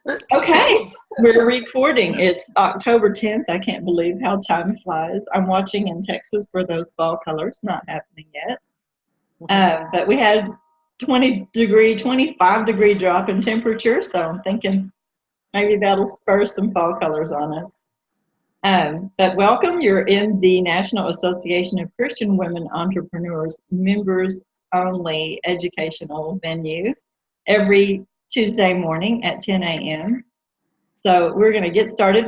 Okay, we're recording. It's October 10th. I can't believe how time flies. I'm watching in Texas for those fall colors, not happening yet. But we had 25-degree drop in temperature, so I'm thinking maybe that'll spur some fall colors on us. But welcome. You're in the National Association of Christian Women Entrepreneurs members only educational venue every Tuesday morning at 10 a.m. So we're going to get started.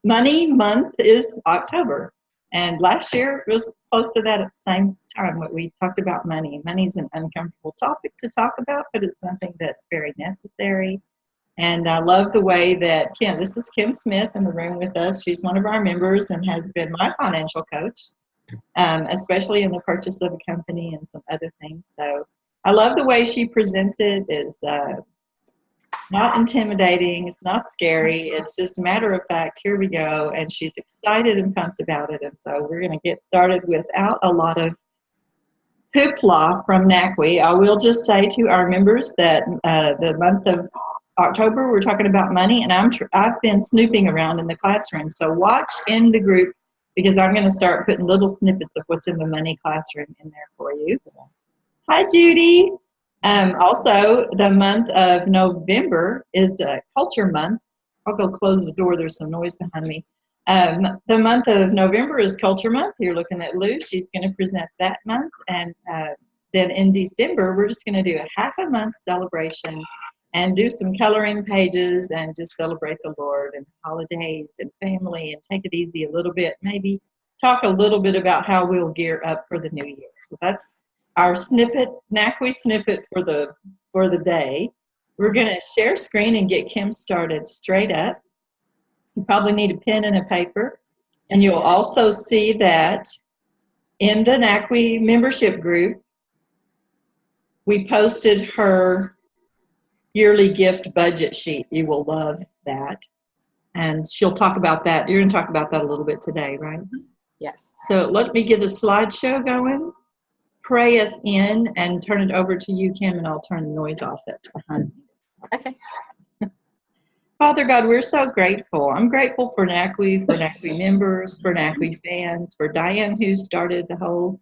Money Month is October, and last year it was close to that at the same time when we talked about money. Money's an uncomfortable topic to talk about, but it's something that's very necessary. And I love the way that this is Kim Smith in the room with us. She's one of our members and has been my financial coach, especially in the purchase of a company and some other things. So I love the way she presented. It's not intimidating. It's not scary. It's just a matter of fact. Here we go. And she's excited and pumped about it. And so we're going to get started without a lot of hoopla from NACWE. I will just say to our members that the month of October, we're talking about money, and I've been snooping around in the classroom. So watch in the group, because I'm going to start putting little snippets of what's in the money classroom in there for you. Hi, Judy. Also, the month of November is Culture Month. I'll go close the door. There's some noise behind me. The month of November is Culture Month. You're looking at Lou. She's going to present that month. And then in December, we're just going to do a half a month celebration and do some coloring pages and just celebrate the Lord and holidays and family and take it easy a little bit. Maybe talk a little bit about how we'll gear up for the new year. So that's our snippet, NACWE snippet for the day. We're going to share screen and get Kim started straight up. You probably need a pen and a paper. And you'll also see that in the NACWE membership group, we posted her yearly gift budget sheet. You will love that. And she'll talk about that. You're going to talk about that a little bit today, right? Yes. So let me get the slideshow going. Pray us in and turn it over to you, Kim, and I'll turn the noise off that's behind me. Okay. Father God, we're so grateful. I'm grateful for NACWE members, for NACWE fans, for Diane who started the whole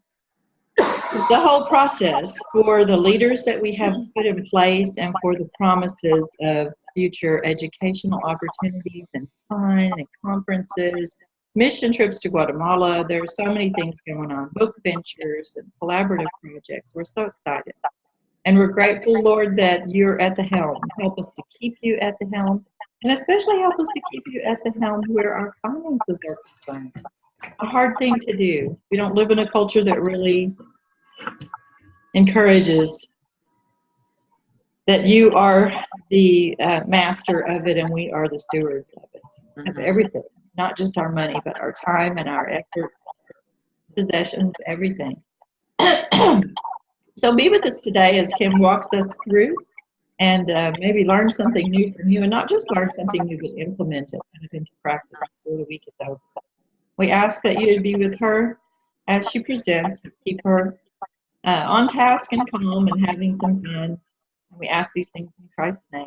process, for the leaders that we have put in place, and for the promises of future educational opportunities and fun and conferences, mission trips to Guatemala. There are so many things going on, book ventures and collaborative projects. We're so excited. And we're grateful, Lord, that you're at the helm. Help us to keep you at the helm, and especially help us to keep you at the helm where our finances are concerned. A hard thing to do. We don't live in a culture that really encourages that you are the master of it and we are the stewards of it, of everything, not just our money, but our time and our efforts, possessions, everything. So be with us today as Kim walks us through and maybe learn something new from you, and not just learn something new, but implement it kind of into practice before the week is over. We ask that you would be with her as she presents, keep her on task and calm and having some fun. And we ask these things in Christ's name.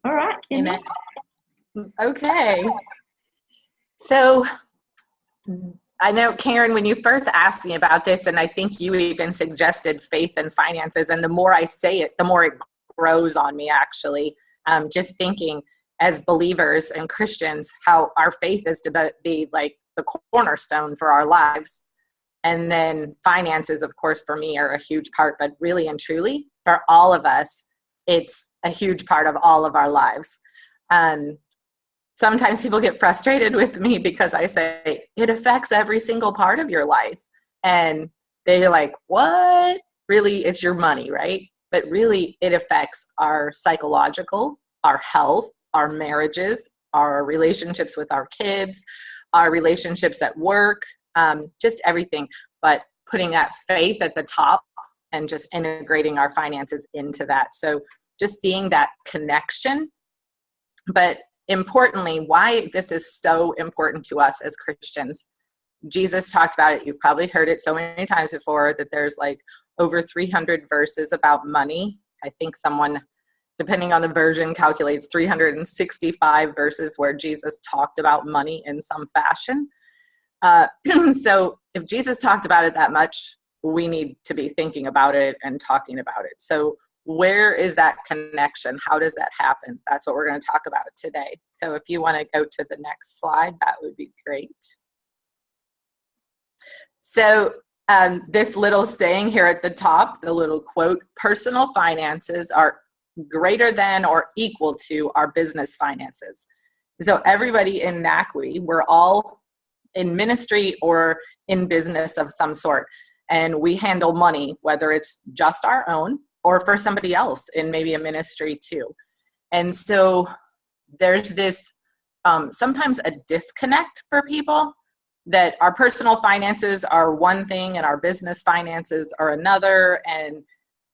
All right, Kim. Amen. Okay. So I know, Karen, when you first asked me about this, and I think you even suggested faith and finances, and the more I say it, the more it grows on me, actually. Just thinking as believers and Christians, how our faith is to be like the cornerstone for our lives. And then finances, of course, for me are a huge part, but really and truly for all of us, it's a huge part of all of our lives. Sometimes people get frustrated with me because I say it affects every single part of your life. And they're like, what? Really, it's your money, right? But really, it affects our psychological, our health, our marriages, our relationships with our kids, our relationships at work, just everything. But putting that faith at the top and just integrating our finances into that. So just seeing that connection. But importantly, why this is so important to us as Christians. Jesus talked about it. You've probably heard it so many times before that there's like over 300 verses about money. I think someone depending on the version, calculates 365 verses where Jesus talked about money in some fashion. So if Jesus talked about it that much, we need to be thinking about it and talking about it. So where is that connection? How does that happen? That's what we're going to talk about today. So if you want to go to the next slide, that would be great. So this little saying here at the top, the little quote, personal finances are greater than or equal to our business finances. So everybody in NACWE, we're all in ministry or in business of some sort. And we handle money, whether it's just our own or for somebody else in maybe a ministry too. And so there's this sometimes a disconnect for people that our personal finances are one thing and our business finances are another. And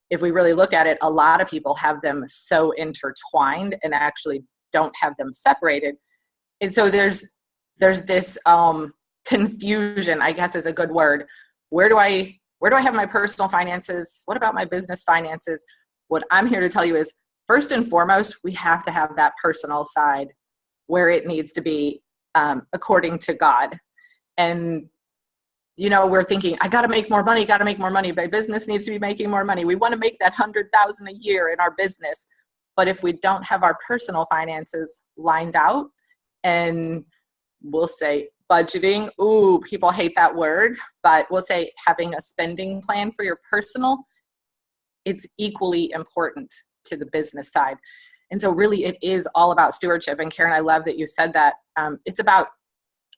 if we really look at it, a lot of people have them so intertwined and actually don't have them separated. And so there's this confusion, I guess is a good word. Where do I have my personal finances? What about my business finances? What I'm here to tell you is, first and foremost, we have to have that personal side where it needs to be according to God. And, you know, we're thinking, I got to make more money, My business needs to be making more money. We want to make that 100,000 a year in our business. But if we don't have our personal finances lined out, and we'll say budgeting, ooh, people hate that word, but we'll say having a spending plan for your personal, it's equally important to the business side. And so really it is all about stewardship. And Karen, I love that you said that. It's about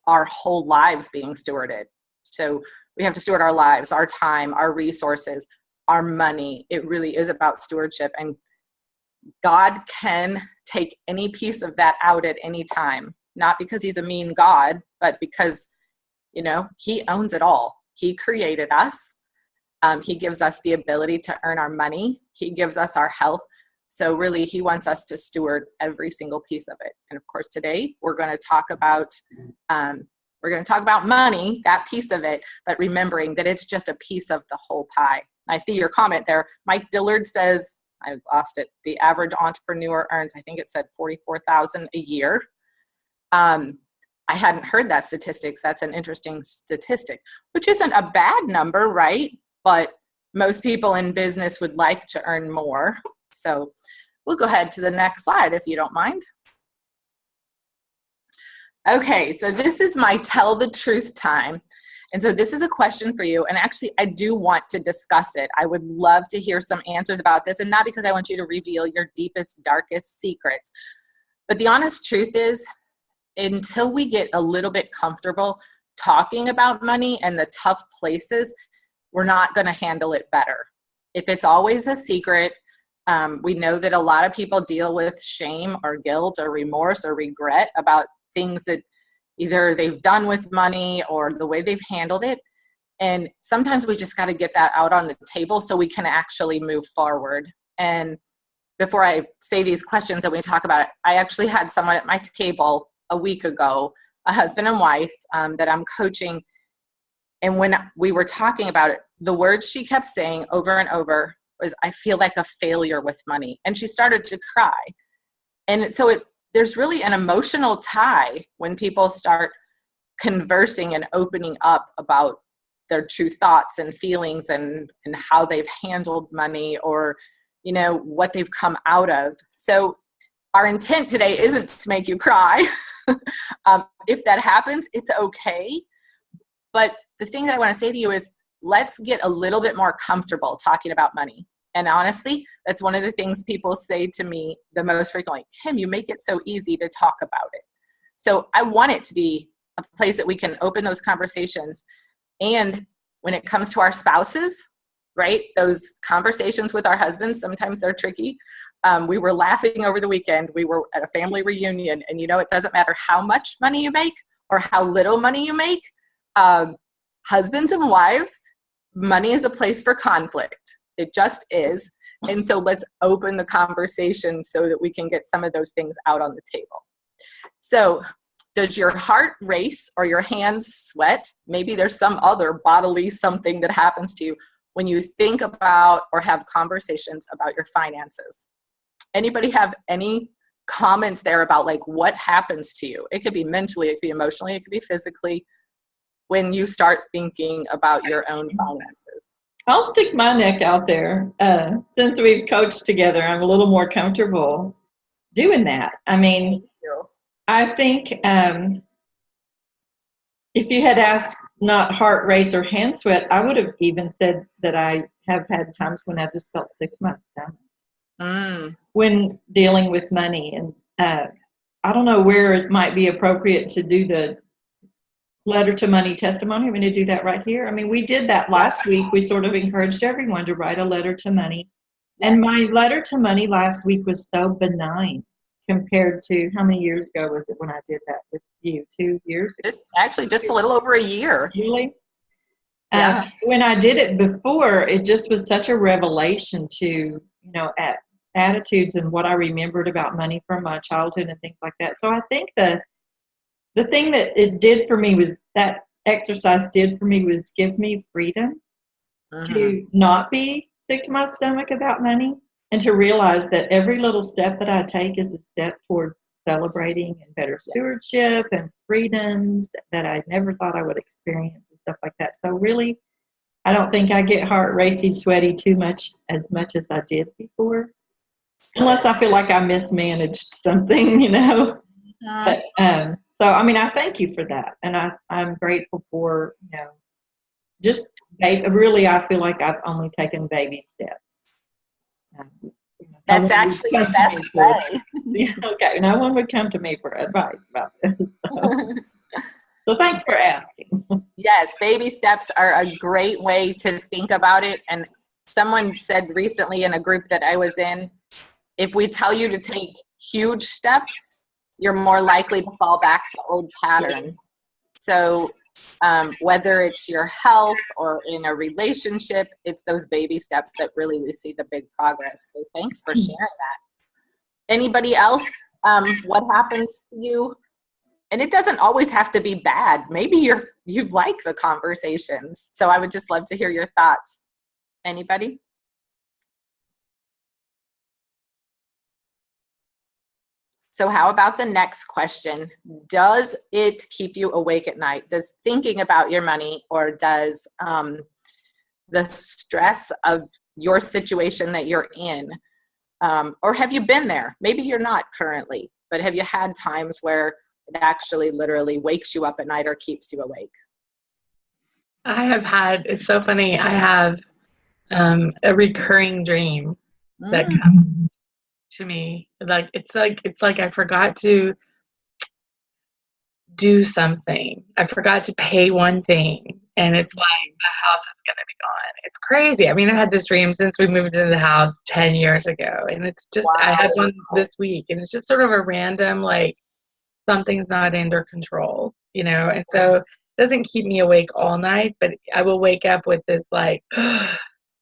our whole lives being stewarded. So we have to steward our lives, our time, our resources, our money. It really is about stewardship. And God can take any piece of that out at any time, not because he's a mean God, but because, you know, he owns it all. He created us. He gives us the ability to earn our money. He gives us our health. So really, he wants us to steward every single piece of it. And of course, today we're going to talk about money, that piece of it, but remembering that it's just a piece of the whole pie. I see your comment there. Mike Dillard says, I lost it, the average entrepreneur earns, I think it said 44,000 a year. I hadn't heard that statistics. That's an interesting statistic, which isn't a bad number, right? But most people in business would like to earn more. So we'll go ahead to the next slide if you don't mind. Okay, so this is my tell the truth time. And so this is a question for you. And actually, I do want to discuss it. I would love to hear some answers about this. And not because I want you to reveal your deepest, darkest secrets. But the honest truth is, until we get a little bit comfortable talking about money and the tough places, we're not going to handle it better. If it's always a secret, we know that a lot of people deal with shame or guilt or remorse or regret about things that either they've done with money or the way they've handled it. And sometimes we just got to get that out on the table so we can actually move forward. And before I say these questions and we talk about it, I actually had someone at my table a week ago, a husband and wife that I'm coaching. And when we were talking about it, the words she kept saying over and over was, I feel like a failure with money. And she started to cry. And so there's really an emotional tie when people start conversing and opening up about their true thoughts and feelings and how they've handled money or, you know, what they've come out of. So our intent today isn't to make you cry. If that happens, it's okay. But the thing that I want to say to you is, let's get a little bit more comfortable talking about money. And honestly, that's one of the things people say to me the most frequently. Kim, you make it so easy to talk about it. So I want it to be a place that we can open those conversations. And when it comes to our spouses, right, those conversations with our husbands, sometimes they're tricky. We were laughing over the weekend. We were at a family reunion, and you know, it doesn't matter how much money you make or how little money you make. Husbands and wives, money is a place for conflict. It just is. And so let's open the conversation so that we can get some of those things out on the table. So does your heart race or your hands sweat? Maybe there's some other bodily something that happens to you when you think about or have conversations about your finances. anybody have any comments there about like what happens to you? It could be mentally, it could be emotionally, it could be physically, when you start thinking about your own finances. I'll stick my neck out there. Since we've coached together, I'm a little more comfortable doing that. I mean, I think if you had asked not heart race or hand sweat, I would have even said that I have had times when I just felt sick to my stomach when dealing with money. And I don't know where it might be appropriate to do the letter to money testimony. I'm going to do that right here. I mean, we did that last week. We sort of encouraged everyone to write a letter to money. Yes. And my letter to money last week was so benign compared to how many years ago was it when I did that with you? 2 years ago? Just a little over a year. Really? Yeah. When I did it before, it just was such a revelation to, attitudes and what I remembered about money from my childhood and things like that. So I think the thing that it did for me was that exercise did for me was give me freedom to not be sick to my stomach about money and to realize that every little step that I take is a step towards celebrating and better stewardship and freedoms that I never thought I would experience and stuff like that. So really, I don't think I get heart racy, sweaty as much as I did before, unless I feel like I mismanaged something, But, so, I mean, I thank you for that. And I'm grateful for, just really, I feel like I've only taken baby steps. That's actually the best way. Okay, no one would come to me for advice about this. So thanks for asking. Yes, baby steps are a great way to think about it. And someone said recently in a group that I was in, if we tell you to take huge steps, you're more likely to fall back to old patterns. So whether it's your health or in a relationship, it's those baby steps that really we see the big progress. So thanks for sharing that. Anybody else? What happens to you? And it doesn't always have to be bad. Maybe you like the conversations. So I would just love to hear your thoughts. Anybody? So how about the next question? Does it keep you awake at night? Does thinking about your money, or does the stress of your situation that you're in, or have you been there? Maybe you're not currently, but have you had times where it actually literally wakes you up at night or keeps you awake? I have had, it's so funny, I have a recurring dream that comes to me. It's like I forgot to do something. I forgot to pay one thing, and it's like the house is gonna be gone. It's crazy. I mean, I had this dream since we moved into the house 10 years ago, and it's just I had one this week, and it's just sort of a random, like, something's not under control, and so it doesn't keep me awake all night, but I will wake up with this like,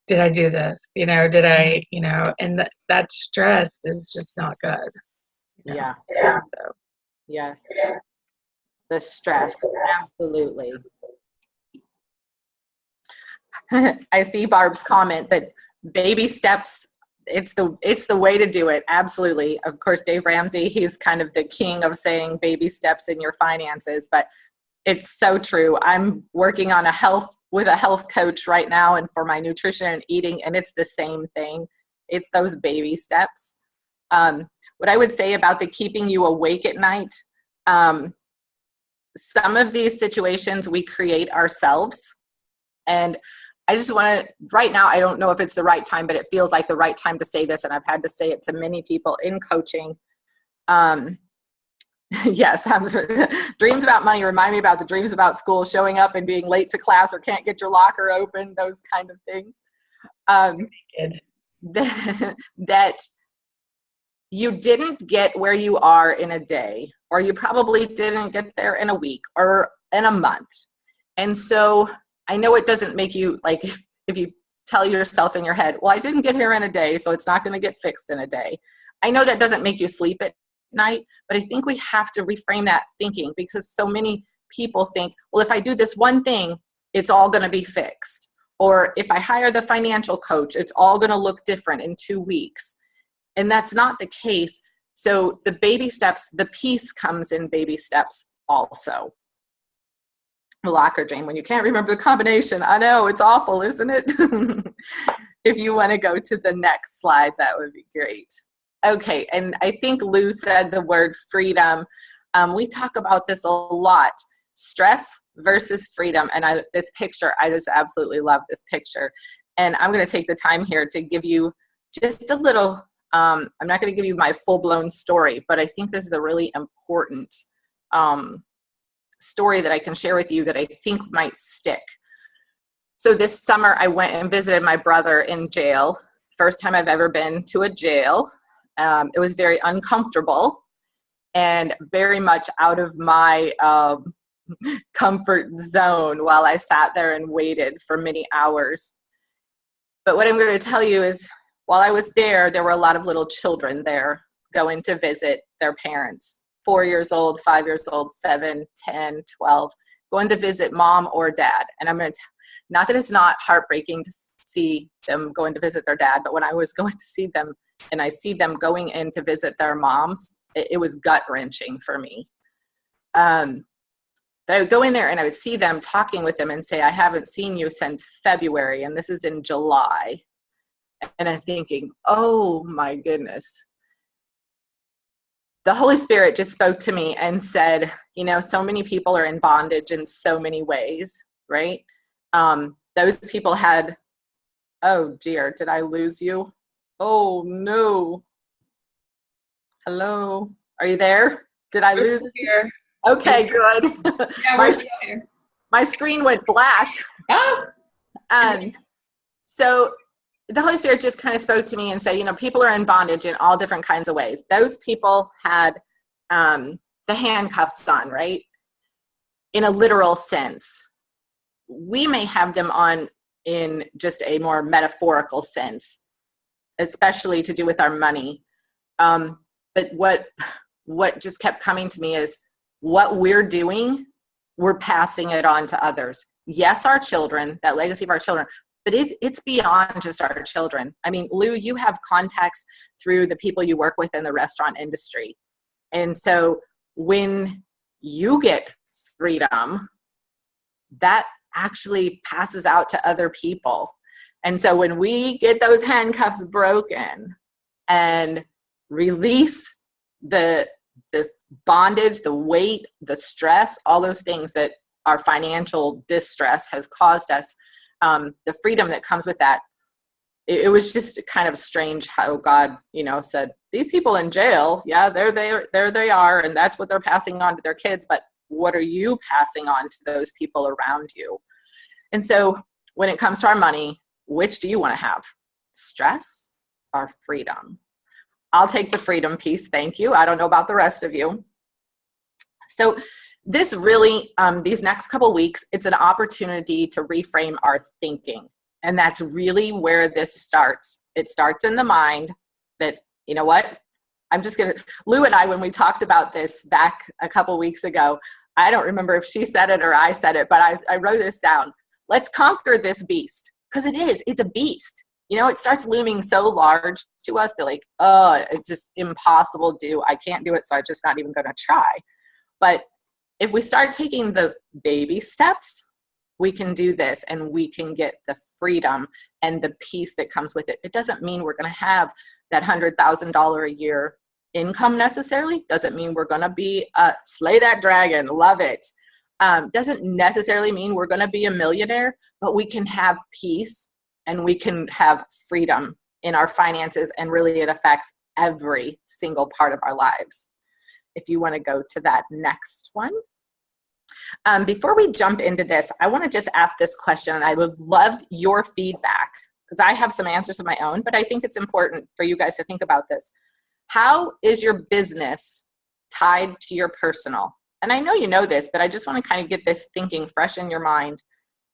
did I do this? Did I, and that stress is just not good. Yeah. So. Yes. The stress. Absolutely. I see Barb's comment that baby steps, it's the way to do it. Absolutely. Of course, Dave Ramsey, he's kind of the king of saying baby steps in your finances, but it's so true. I'm working on with a health coach right now and for my nutrition and eating, and it's the same thing. It's those baby steps. What I would say about the keeping you awake at night, some of these situations we create ourselves. And I just want to, right now, I don't know if it's the right time, but it feels like the right time to say this. And I've had to say it to many people in coaching. Yes, dreams about money remind me about the dreams about school, showing up and being late to class or can't get your locker open, those kind of things. That you didn't get where you are in a day, or you probably didn't get there in a week or in a month. And so I know it doesn't make you, like, if you tell yourself in your head, well, I didn't get here in a day, so it's not going to get fixed in a day. I know that doesn't make you sleep at night, but I think we have to reframe that thinking, because so many people think, well, if I do this one thing, it's all going to be fixed. Or if I hire the financial coach, it's all going to look different in 2 weeks. And that's not the case. So the baby steps, the peace comes in baby steps also. Locker dream, when you can't remember the combination. I know, it's awful, isn't it? If you want to go to the next slide, that would be great. Okay, and I think Lou said the word freedom. We talk about this a lot. Stress versus freedom. And this picture, I just absolutely love this picture. And I'm going to take the time here to give you just a little, I'm not going to give you my full-blown story, but I think this is a really important story that I can share with you that I think might stick. So this summer I went and visited my brother in jail. First time I've ever been to a jail. It was very uncomfortable and very much out of my comfort zone while I sat there and waited for many hours. But what I'm going to tell you is, while I was there, there were a lot of little children there going to visit their parents. 4 years old, 5 years old, 7, 10, 12, going to visit mom or dad. And I'm going to, not that it's not heartbreaking to see them going to visit their dad, but when I was going to see them and I see them going in to visit their moms, it was gut-wrenching for me. But I would go in there and I would see them talking with them and say, I haven't seen you since February, and this is in July. And I'm thinking, oh my goodness. The Holy Spirit just spoke to me and said, you know, so many people are in bondage in so many ways, right? Those people had, oh dear, did I lose you? Oh no. Hello, are you there? Did I lose you? Here. Okay, good. Yeah, we're still here. My screen went black. Oh. So the Holy Spirit just kind of spoke to me and said, you know, people are in bondage in all different kinds of ways. Those people had the handcuffs on, right? In a literal sense. We may have them on in just a more metaphorical sense, especially to do with our money. But what just kept coming to me is what we're doing, we're passing it on to others. Yes, our children, that legacy of our children, but it's beyond just our children. I mean, Lou, you have contacts through the people you work with in the restaurant industry. And so when you get freedom, that actually passes out to other people. And so when we get those handcuffs broken and release the bondage, the weight, the stress, all those things that our financial distress has caused us, the freedom that comes with that, it was just kind of strange how God, you know, said, these people in jail, yeah, there they are, and that's what they're passing on to their kids, but what are you passing on to those people around you? And so when it comes to our money, which do you want to have? Stress or freedom? I'll take the freedom piece, thank you. I don't know about the rest of you. So this really, these next couple weeks, it's an opportunity to reframe our thinking. And that's really where this starts. It starts in the mind that, you know what, Lou and I, when we talked about this back a couple weeks ago, I don't remember if she said it or I said it, but I wrote this down. Let's conquer this beast, because it's a beast. You know, it starts looming so large to us that like, oh, it's just impossible to do. I can't do it, so I'm just not even going to try. But if we start taking the baby steps, we can do this and we can get the freedom and the peace that comes with it. It doesn't mean we're going to have that $100,000 a year income necessarily. Doesn't mean we're going to be slay that dragon, love it. Doesn't necessarily mean we're going to be a millionaire, but we can have peace and we can have freedom in our finances, and really it affects every single part of our lives. If you want to go to that next one. Before we jump into this, I want to just ask this question, and I would love your feedback because I have some answers of my own, but I think it's important for you guys to think about this. How is your business tied to your personal? And I know you know this, but I just want to kind of get this thinking fresh in your mind.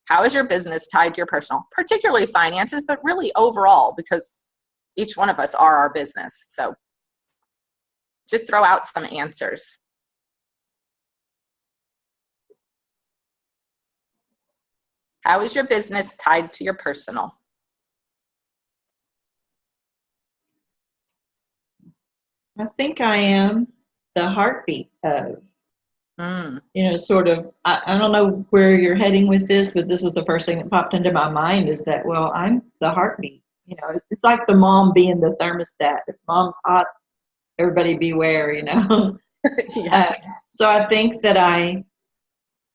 How is your business tied to your personal, particularly finances, but really overall, because each one of us are our business. So just throw out some answers. How is your business tied to your personal? I think I am the heartbeat of, sort of, I don't know where you're heading with this, but this is the first thing that popped into my mind is that, well, I'm the heartbeat. It's like the mom being the thermostat. If mom's hot, everybody beware, Yes. So I think that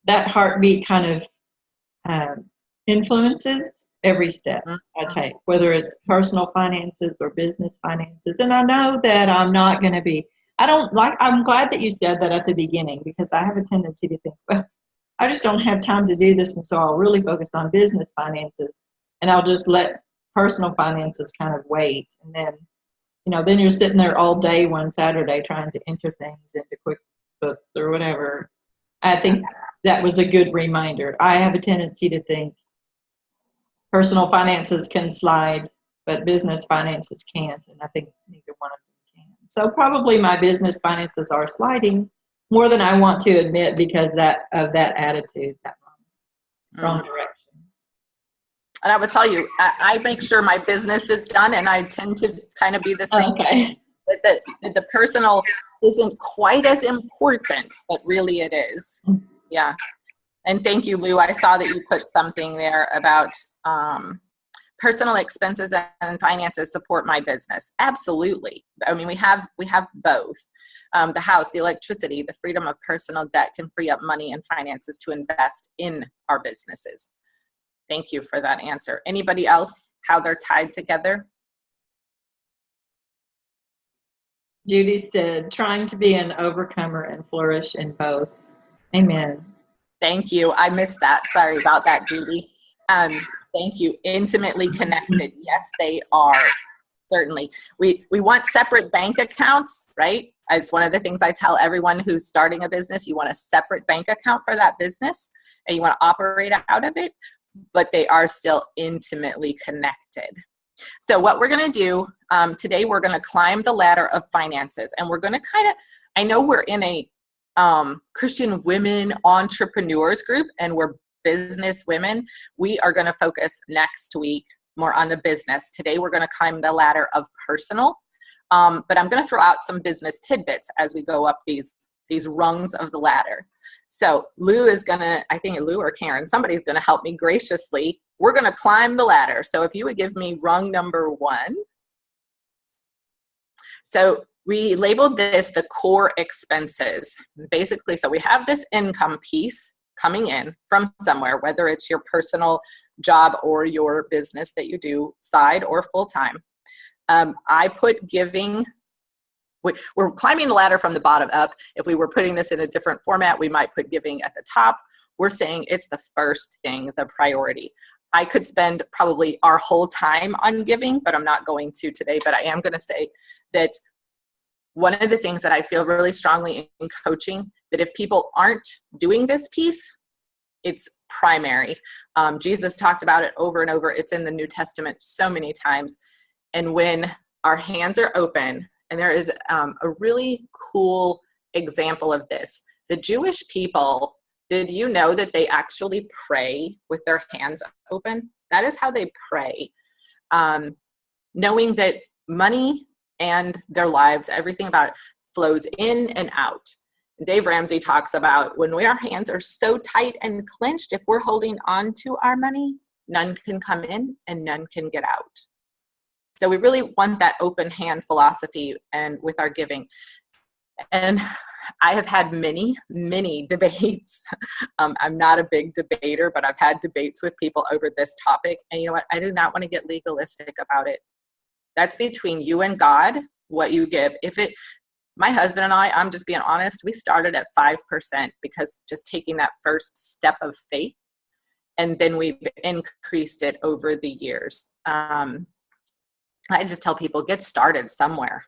that heartbeat kind of influences every step I take, whether it's personal finances or business finances. And I know that I'm not going to be, I'm glad that you said that at the beginning, because I have a tendency to think, well, I just don't have time to do this. And so I'll really focus on business finances and I'll just let personal finances kind of wait. And then you're sitting there all day one Saturday trying to enter things into QuickBooks or whatever. I think that was a good reminder. I have a tendency to think personal finances can slide, but business finances can't, and I think neither one of them can. So probably my business finances are sliding more than I want to admit because of that attitude, that wrong direction. And I would tell you, I make sure my business is done, and I tend to kind of be the same. Okay. The personal isn't quite as important, but really it is. Yeah. And thank you, Lou. I saw that you put something there about personal expenses and finances support my business. Absolutely. I mean, we have both. The house, the electricity, the freedom of personal debt can free up money and finances to invest in our businesses. Thank you for that answer. Anybody else, how they're tied together? Judy said, trying to be an overcomer and flourish in both. Amen. Thank you. I missed that. Sorry about that, Judy. Thank you. Intimately connected. Yes, they are. Certainly. We want separate bank accounts, right? It's one of the things I tell everyone who's starting a business. You want a separate bank account for that business, and you want to operate out of it, but they are still intimately connected. So what we're going to do today, we're going to climb the ladder of finances, and we're going to I know we're in a Christian women entrepreneurs group, and we're business women. We are going to focus next week more on the business. Today, we're going to climb the ladder of personal, but I'm going to throw out some business tidbits as we go up these rungs of the ladder. So Lou is going to, I think Lou or Karen, somebody's going to help me graciously. We're going to climb the ladder. So if you would give me rung number 1. So we labeled this the core expenses. Basically, so we have this income piece coming in from somewhere, whether it's your personal job or your business that you do side or full-time. I put giving, we're climbing the ladder from the bottom up. If we were putting this in a different format, we might put giving at the top. We're saying it's the first thing, the priority. I could spend probably our whole time on giving, but I'm not going to today. But I am going to say that one of the things that I feel really strongly in coaching, that if people aren't doing this piece, it's primary. Jesus talked about it over and over. It's in the New Testament so many times. And when our hands are open, and there is a really cool example of this. The Jewish people, did you know that they actually pray with their hands open? That is how they pray. Knowing that money and their lives, everything about it, flows in and out. Dave Ramsey talks about when our hands are so tight and clenched, if we're holding on to our money, none can come in and none can get out. So we really want that open hand philosophy and with our giving. And I have had many, many debates. I'm not a big debater, but I've had debates with people over this topic. And you know what? I do not want to get legalistic about it. That's between you and God, what you give. My husband and I'm just being honest, we started at 5% because just taking that first step of faith, and then we've increased it over the years. I just tell people, get started somewhere.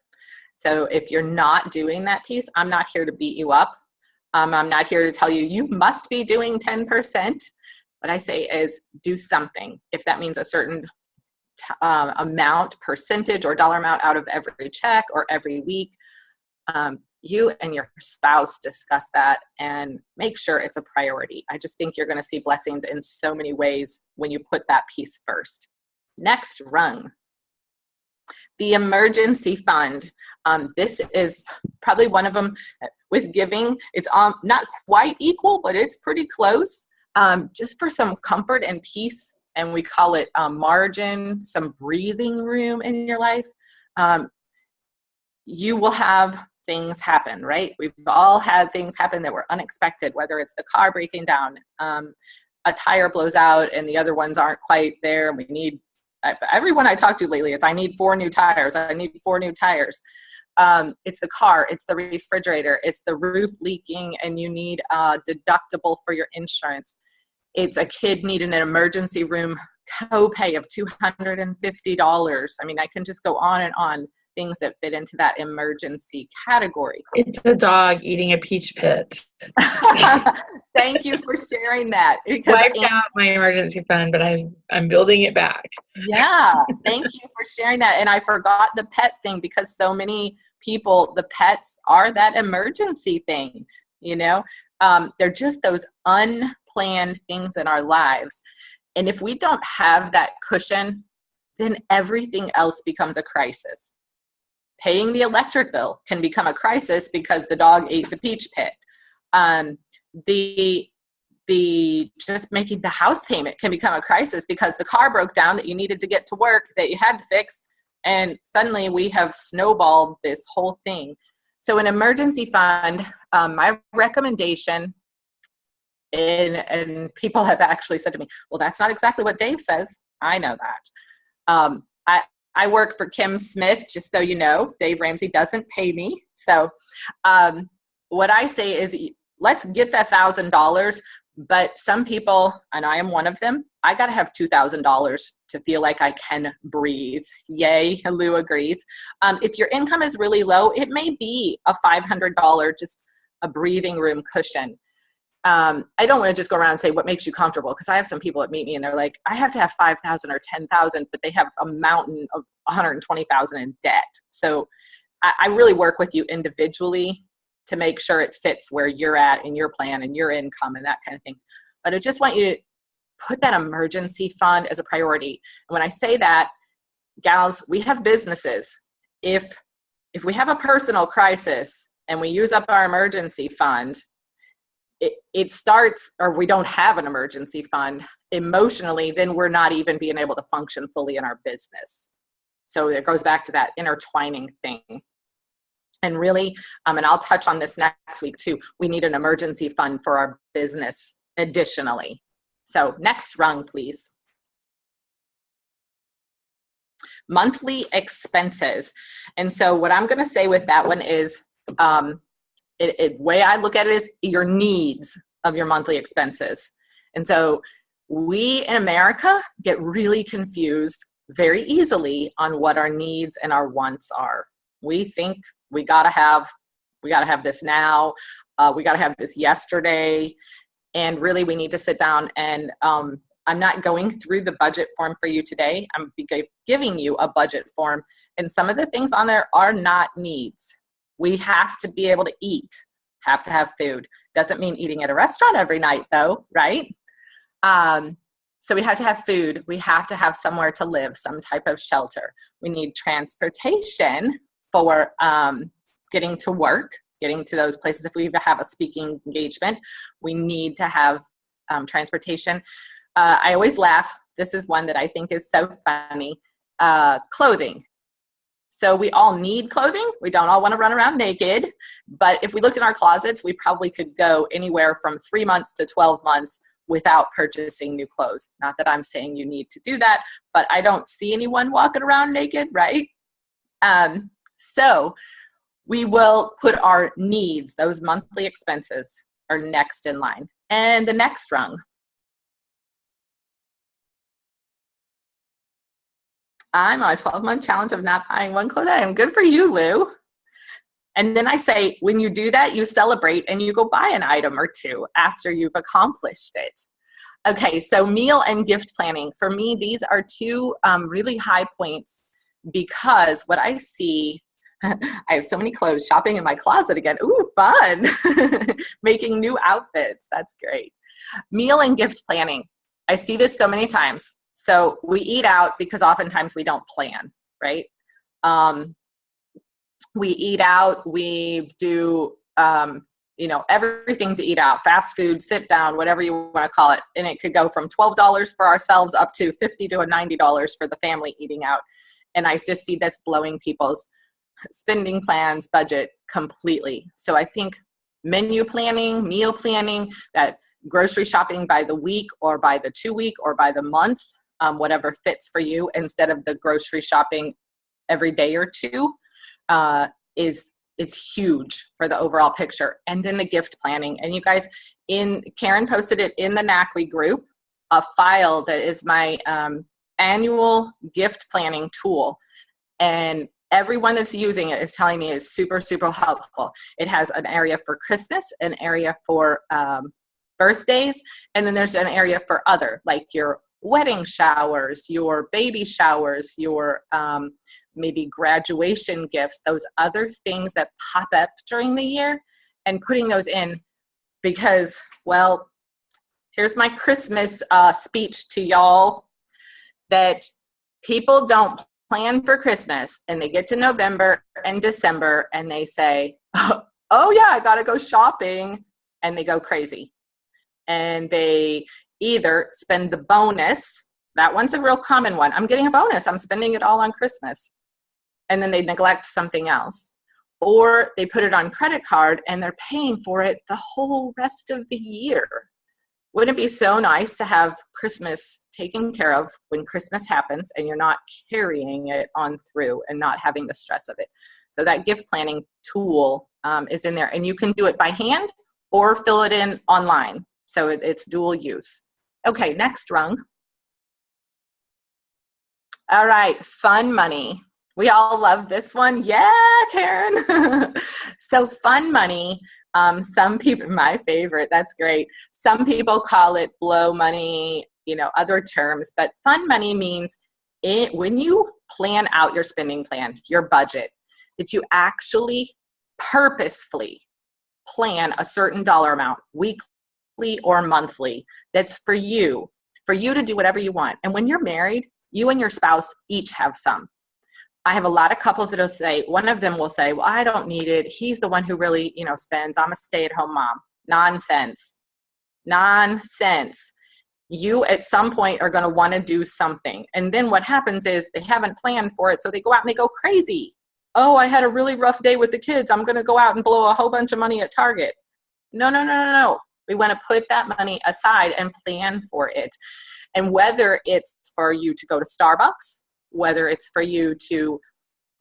So if you're not doing that piece, I'm not here to beat you up. I'm not here to tell you, you must be doing 10%. What I say is do something. If that means a certain amount, percentage, or dollar amount out of every check or every week, you and your spouse discuss that and make sure it's a priority. I just think you're going to see blessings in so many ways when you put that piece first. Next rung. The emergency fund. This is probably one of them with giving. It's not quite equal, but it's pretty close. Just for some comfort and peace, and we call it margin, some breathing room in your life. You will have things happen, right? We've all had things happen that were unexpected, whether it's the car breaking down, a tire blows out and the other ones aren't quite there. We need, everyone I talk to lately, I need 4 new tires. I need 4 new tires. It's the car, it's the refrigerator, it's the roof leaking and you need a deductible for your insurance. It's a kid needing an emergency room copay of $250. I mean, I can just go on and on, things that fit into that emergency category. It's a dog eating a peach pit. Thank you for sharing that. Because wiped out my emergency fund, but I'm building it back. Yeah, thank you for sharing that. And I forgot the pet thing, because so many people, the pets are that emergency thing, you know? They're just those unplanned things in our lives. And if we don't have that cushion, then everything else becomes a crisis. Paying the electric bill can become a crisis because the dog ate the peach pit. Just making the house payment can become a crisis because the car broke down that you needed to get to work that you had to fix. And suddenly we have snowballed this whole thing. So an emergency fund, my recommendation, and people have actually said to me, well, that's not exactly what Dave says. I know that. I work for Kim Smith, just so you know. Dave Ramsey doesn't pay me. So what I say is, let's get that $1,000. But some people, and I am one of them, I got to have $2,000 to feel like I can breathe. Yay, Lou agrees. If your income is really low, it may be a $500, just a breathing room cushion. I don't want to just go around and say what makes you comfortable, because I have some people that meet me and they're like, I have to have 5,000 or 10,000, but they have a mountain of 120,000 in debt. So I really work with you individually to make sure it fits where you're at in your plan and your income and that kind of thing. But I just want you to put that emergency fund as a priority. And when I say that, gals, we have businesses. If we have a personal crisis and we use up our emergency fund, it starts, or we don't have an emergency fund emotionally, then we're not even being able to function fully in our business. So it goes back to that intertwining thing. And really, and I'll touch on this next week too, we need an emergency fund for our business additionally. So next rung, please. Monthly expenses. And so what I'm going to say with that one is, way I look at it is your needs of your monthly expenses. And so we in America get really confused very easily on what our needs and our wants are. We think we gotta have this now, we gotta have this yesterday, and really we need to sit down and I'm not going through the budget form for you today. I'm giving you a budget form, and some of the things on there are not needs. We have to be able to eat, have to have food. Doesn't mean eating at a restaurant every night though, right? So we have to have food. We have to have somewhere to live, some type of shelter. We need transportation for getting to work, getting to those places. If we have a speaking engagement, we need to have transportation. I always laugh. This is one that I think is so funny. Clothing. So we all need clothing. We don't all want to run around naked. But if we looked in our closets, we probably could go anywhere from 3 months to 12 months without purchasing new clothes. Not that I'm saying you need to do that, but I don't see anyone walking around naked, right? So we will put our needs, those monthly expenses, are next in line. And the next rung. I'm on a 12-month challenge of not buying one clothes item. Good for you, Lou. And then I say, when you do that, you celebrate and you go buy an item or two after you've accomplished it. Okay, so meal and gift planning. For me, these are two really high points, because what I see, I have so many clothes, shopping in my closet again. Ooh, fun. Making new outfits. That's great. Meal and gift planning. I see this so many times. So we eat out because oftentimes we don't plan, right? We eat out, we do, everything to eat out, fast food, sit down, whatever you want to call it. And it could go from $12 for ourselves up to $50 to $90 for the family eating out. And I just see this blowing people's spending plans, budget completely. So I think menu planning, meal planning, that grocery shopping by the week or by the 2 week or by the month, whatever fits for you, instead of the grocery shopping every day or two, it's huge for the overall picture. And then the gift planning. And you guys, Karen posted it in the NACWE group, a file that is my annual gift planning tool. And everyone that's using it is telling me it's super, super helpful. It has an area for Christmas, an area for birthdays, and then there's an area for other, like your wedding showers, your baby showers, your maybe graduation gifts, those other things that pop up during the year, and putting those in, because, well, here's my Christmas speech to y'all, that people don't plan for Christmas and they get to November and December and they say, oh yeah, I gotta go shopping, and they go crazy. And they either spend the bonus, that one's a real common one, I'm getting a bonus, I'm spending it all on Christmas, and then they neglect something else. Or they put it on credit card and they're paying for it the whole rest of the year. Wouldn't it be so nice to have Christmas taken care of when Christmas happens and you're not carrying it on through and not having the stress of it? So that gift planning tool is in there, and you can do it by hand or fill it in online. So it's dual use. Okay, next rung. All right, fun money. We all love this one. Yeah, Karen. So fun money, some people, my favorite, that's great. Some people call it blow money, other terms, but fun money means when you plan out your spending plan, your budget, that you actually purposefully plan a certain dollar amount, weekly or monthly, that's for you to do whatever you want. And when you're married, you and your spouse each have some. I have a lot of couples that'll say, one of them will say, well, I don't need it. He's the one who really, spends. I'm a stay-at-home mom. Nonsense. You at some point are going to want to do something. And then what happens is they haven't planned for it. So they go out and they go crazy. Oh, I had a really rough day with the kids. I'm going to go out and blow a whole bunch of money at Target. No. We want to put that money aside and plan for it. And whether it's for you to go to Starbucks, whether it's for you to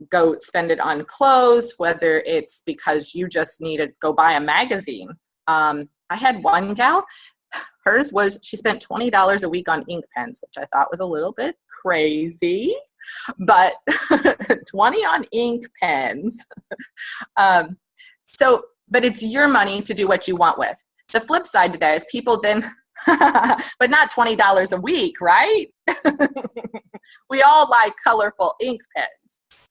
go spend it on clothes, whether it's because you just need to go buy a magazine. I had one gal, hers was, she spent $20 a week on ink pens, which I thought was a little bit crazy, but 20 on ink pens. But it's your money to do what you want with. The flip side to that is people then, but not $20 a week, right? We all like colorful ink pens.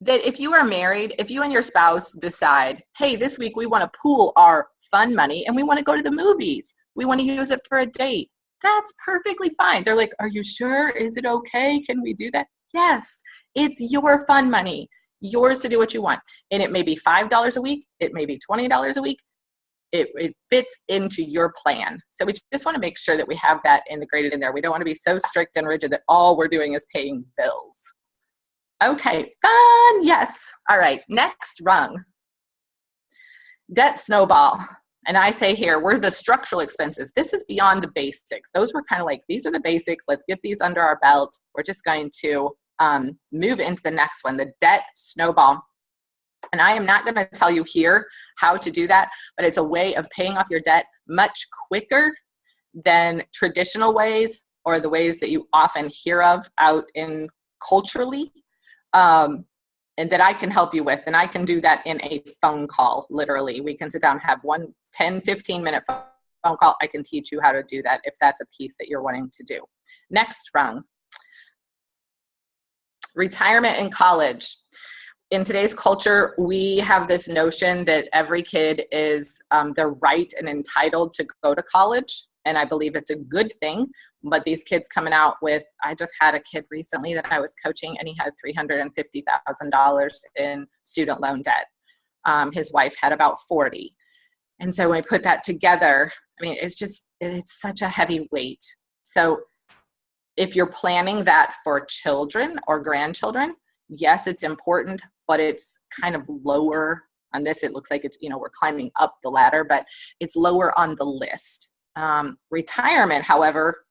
That if you are married, if you and your spouse decide, hey, this week we want to pool our fun money and we want to go to the movies, we want to use it for a date, that's perfectly fine. They're like, are you sure? Is it okay? Can we do that? Yes, it's your fun money, yours to do what you want. And it may be $5 a week, it may be $20 a week. It fits into your plan. So we just want to make sure that we have that integrated in there. We don't want to be so strict and rigid that all we're doing is paying bills. Okay, fun, yes. All right, next rung. Debt snowball. And I say here, we're the structural expenses. This is beyond the basics. Those were kind of like, these are the basics. Let's get these under our belt. We're just going to move into the next one, the debt snowball. And I am not going to tell you here how to do that, but it's a way of paying off your debt much quicker than traditional ways or the ways that you often hear of out in culturally, and that I can help you with. And I can do that in a phone call, literally. We can sit down and have 10, 15-minute phone call. I can teach you how to do that if that's a piece that you're wanting to do. Next rung, retirement in college. In today's culture, we have this notion that every kid is the right and entitled to go to college. And I believe it's a good thing. But these kids coming out with, I just had a kid recently that I was coaching, and he had $350,000 in student loan debt. His wife had about 40. And so when we put that together, I mean, it's such a heavy weight. So if you're planning that for children or grandchildren, yes, it's important, but it's kind of lower on this. It looks like it's, we're climbing up the ladder, but it's lower on the list. Retirement, however,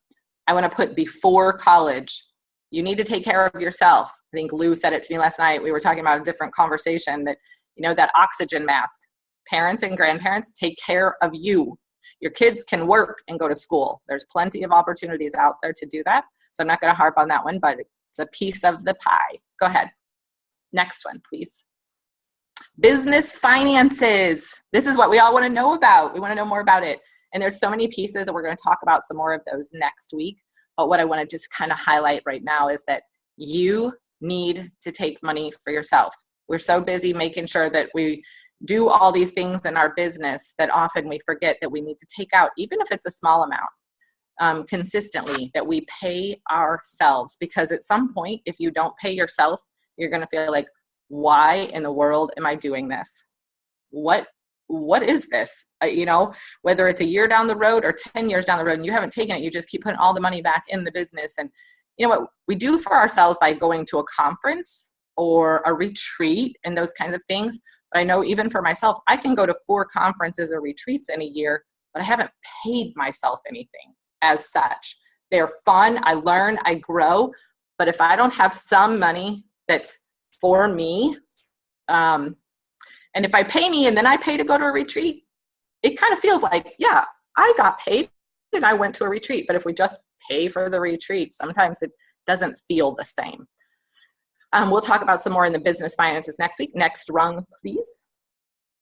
I want to put before college. You need to take care of yourself. I think Lou said it to me last night. We were talking about a different conversation that, that oxygen mask. Parents and grandparents, take care of you. Your kids can work and go to school. There's plenty of opportunities out there to do that. So I'm not going to harp on that one, but it's a piece of the pie. Go ahead. Next one, please. Business finances. This is what we all want to know about. We want to know more about it. And there's so many pieces, and we're going to talk about some more of those next week. But what I want to just kind of highlight right now is that you need to take money for yourself. We're so busy making sure that we do all these things in our business that often we forget that we need to take out, even if it's a small amount, consistently, that we pay ourselves. Because at some point, if you don't pay yourself, you're going to feel like, why in the world am I doing this? What is this? Whether it's a year down the road or 10 years down the road and you haven't taken it, you just keep putting all the money back in the business. And what we do for ourselves by going to a conference or a retreat and those kinds of things. But I know even for myself, I can go to 4 conferences or retreats in a year, but I haven't paid myself anything as such. They're fun. I learn, I grow. But if I don't have some money that's for me, and if I pay me and then I pay to go to a retreat, it kind of feels like, yeah, I got paid and I went to a retreat. But if we just pay for the retreat, sometimes it doesn't feel the same. We'll talk about some more in the business finances next week. Next rung, please.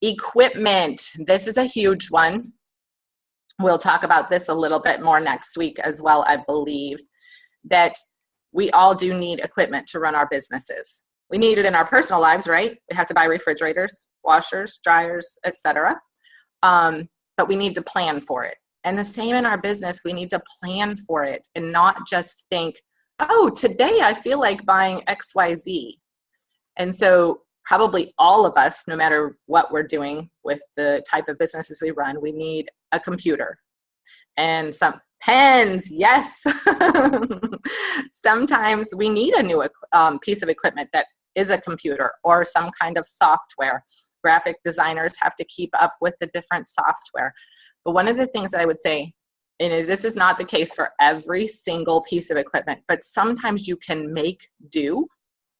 Equipment. This is a huge one. We'll talk about this a little bit more next week as well, I believe, that we all do need equipment to run our businesses. We need it in our personal lives, right? We have to buy refrigerators, washers, dryers, etc. But we need to plan for it. And the same in our business, we need to plan for it and not just think, oh, today I feel like buying XYZ. And so probably all of us, no matter what we're doing with the type of businesses we run, we need a computer and some pens. Yes. Sometimes we need a new piece of equipment that is a computer or some kind of software. Graphic designers have to keep up with the different software. But one of the things that I would say, and this is not the case for every single piece of equipment, but sometimes you can make do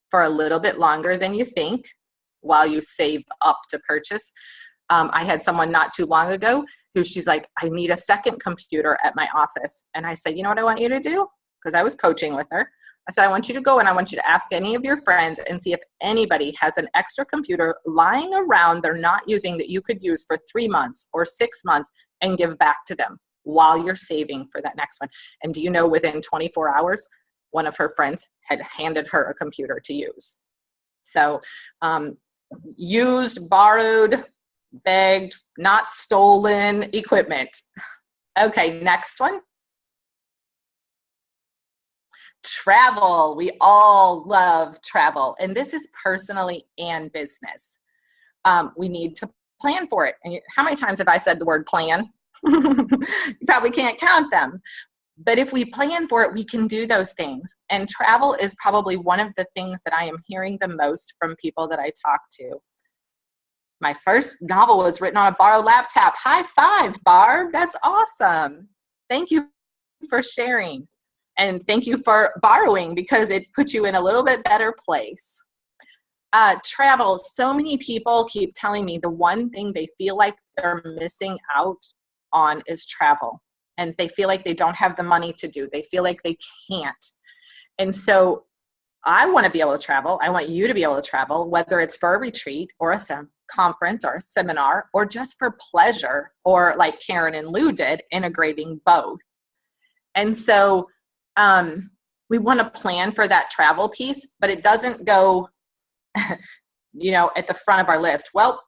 for a little bit longer than you think while you save up to purchase. I had someone not too long ago who she's like, I need a second computer at my office. And I said, you know what I want you to do? Because I was coaching with her. I said, I want you to go and I want you to ask any of your friends and see if anybody has an extra computer lying around they're not using that you could use for 3 months or 6 months and give back to them while you're saving for that next one. And do you know, within 24 hours, one of her friends had handed her a computer to use. So used, borrowed, begged, not stolen equipment. Okay, next one. Travel. We all love travel. And this is personally and business. We need to plan for it. And how many times have I said the word plan? You probably can't count them. But if we plan for it, we can do those things. And travel is probably one of the things that I am hearing the most from people that I talk to. My first novel was written on a borrowed laptop. High five, Barb. That's awesome. Thank you for sharing. And thank you for borrowing, because it puts you in a little bit better place. Travel. So many people keep telling me the one thing they feel like they're missing out on is travel. And they feel like they don't have the money to do. They feel like they can't. And so I want to be able to travel. I want you to be able to travel, whether it's for a retreat or a conference or a seminar, or just for pleasure, or like Karen and Lou did, integrating both. And so we want to plan for that travel piece, but it doesn't go, at the front of our list. Well,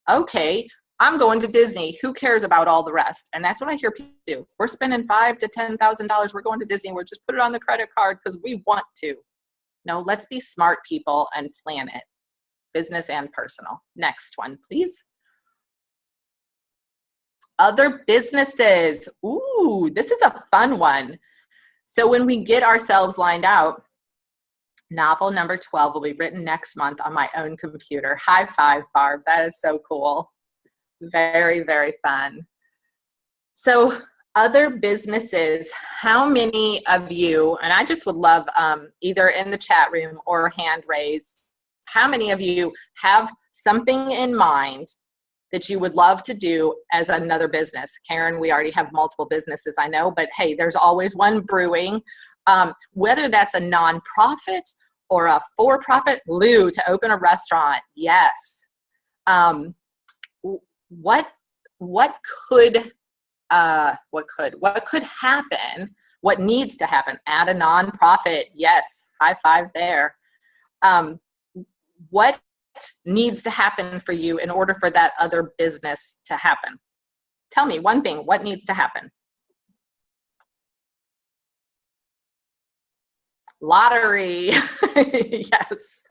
okay, I'm going to Disney. Who cares about all the rest? And that's what I hear people do. We're spending $5,000 to $10,000. We're going to Disney. We're just put it on the credit card because we want to. No, let's be smart people and plan it. Business and personal. Next one, please. Other businesses. Ooh, this is a fun one. So when we get ourselves lined out, novel number 12 will be written next month on my own computer. High five, Barb. That is so cool. Very, very fun. So other businesses, how many of you, and I just would love either in the chat room or hand raise, how many of you have something in mind that you would love to do as another business? Karen, we already have multiple businesses, I know, but hey, there's always one brewing. Whether that's a nonprofit or a for-profit, Lou, to open a restaurant, yes. What could happen? What needs to happen? Add a nonprofit, yes. High five there. What needs to happen for you in order for that other business to happen? Tell me one thing. What needs to happen? Lottery. Yes.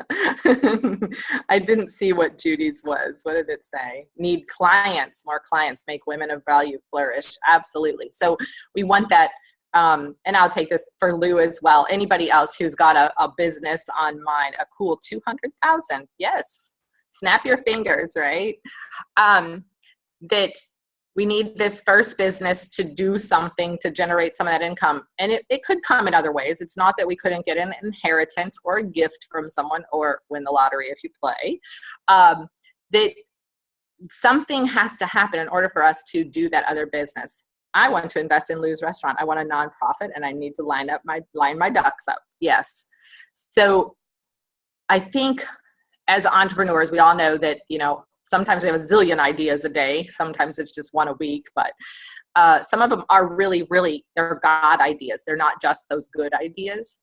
I didn't see what Judy's was. What did it say? Need clients. More clients make women of value flourish. Absolutely. So we want that. And I'll take this for Lou as well. Anybody else who's got a business on mind, a cool 200,000. Yes. Snap your fingers, right? That we need this first business to do something to generate some of that income. And it could come in other ways. It's not that we couldn't get an inheritance or a gift from someone or win the lottery if you play. That something has to happen in order for us to do that other business. I want to invest in Lou's restaurant. I want a nonprofit and I need to line my ducks up. Yes. So I think as entrepreneurs, we all know that, sometimes we have a zillion ideas a day. Sometimes it's just one a week, but some of them are really, really, they're God ideas. They're not just those good ideas,